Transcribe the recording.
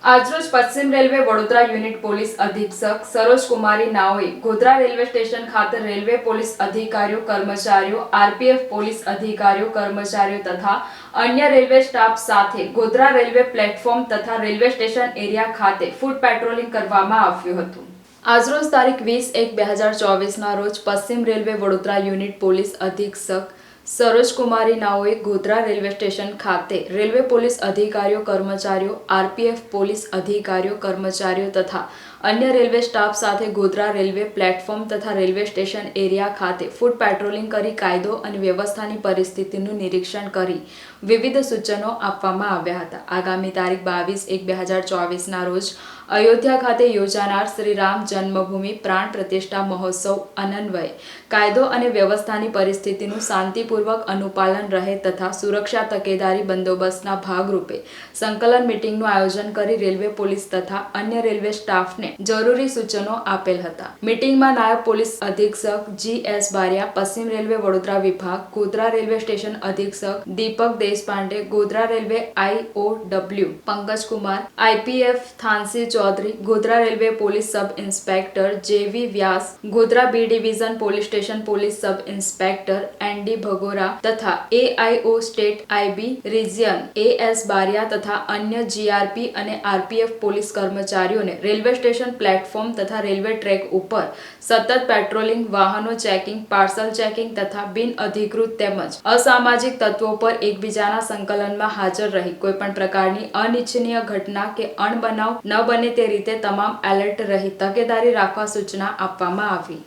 આજરોજ પશ્ચિમ railway Vadodara unit police અધિક્ષક સરોજ કુમારી નાઓએ ગોધરા રેલવે સ્ટેશન ખાતે રેલવે પોલીસ અધિકારીઓ કર્મચારીઓ આરપીએફ પોલીસ અધિકારીઓ કર્મચારીઓ તથા અન્ય રેલવે સ્ટાફ સાથે ગોધરા રેલવે પ્લેટફોર્મ તથા રેલવે સ્ટેશન એરિયા ખાતે ફૂટ પેટ્રોલિંગ કરવામાં આવ્યું હતું। આજરોજ તારીખ 20/1/2024ના રોજ પશ્ચિમ રેલવે વડોદરા યુનિટ પોલીસ અધિક્ષક સરોજ કુમારી નાઓએ ગોધરા રેલવે સ્ટેશન ખાતે રેલવે પોલીસ અધિકારીઓ કર્મચારીઓ આરપીએફ પોલીસ અધિકારીઓ કર્મચારીઓ તથા અન્ય રેલવે સ્ટાફ સાથે ગોધરા રેલવે પ્લેટફોર્મ તથા રેલવે સ્ટેશન એરિયા ખાતે ફૂટ પેટ્રોલિંગ કરી કાયદો અને વ્યવસ્થાની પરિસ્થિતિનું નિરીક્ષણ કરી વિવિધ સૂચનો આપવામાં આવ્યા હતા। આગામી તારીખ 22/1/2024ના રોજ અયોધ્યા ખાતે યોજાનાર શ્રી રામ જન્મભૂમિ પ્રાણ પ્રતિષ્ઠા મહોત્સવ અન્વયે કાયદો અને વ્યવસ્થાની પરિસ્થિતિનું શાંતિપૂર્વક અનુપાલન રહે તથા સુરક્ષા તકેદારી બંદોબસ્તના ભાગરૂપે સંકલન મીટિંગનું આયોજન કરી રેલવે પોલીસ તથા અન્ય રેલવે સ્ટાફને જરૂરી સૂચનો આપેલ હતા। મીટિંગમાં નાયબ પોલીસ અધિક્ષક G.S. બારિયા, પશ્ચિમ રેલવે વડોદરા વિભાગ, ગોધરા રેલવે સ્ટેશન અધિક્ષક Deepak Deshpande, Godhra railway IOW Pankajkumar, IPF Thansi Chaudhary, Godhra railway police sub inspector J.V. Vyas, Godhra B division police station police sub inspector N.D. Bhagora તથા AIO state IB region A.S. Baria તથા અન્ય GRP અને RPF પોલીસ કર્મચારીઓને રેલવે સ્ટેશન પ્લેટફોર્મ તથા railway track ઉપર સતત patrolling, વાહનો ચેકિંગ, પાર્સલ ચેકિંગ તથા બિન અધિકૃત તેમજ અસામાજિક તત્વો પર એકબીજાના સંકલનમાં હાજર રહી કોઈપણ પ્રકારની અનિચ્છનીય ઘટના કે અણબનાવ ન બને તે રીતે તમામ એલર્ટ રહી તકેદારી રાખવા સૂચના આપવામાં આવી।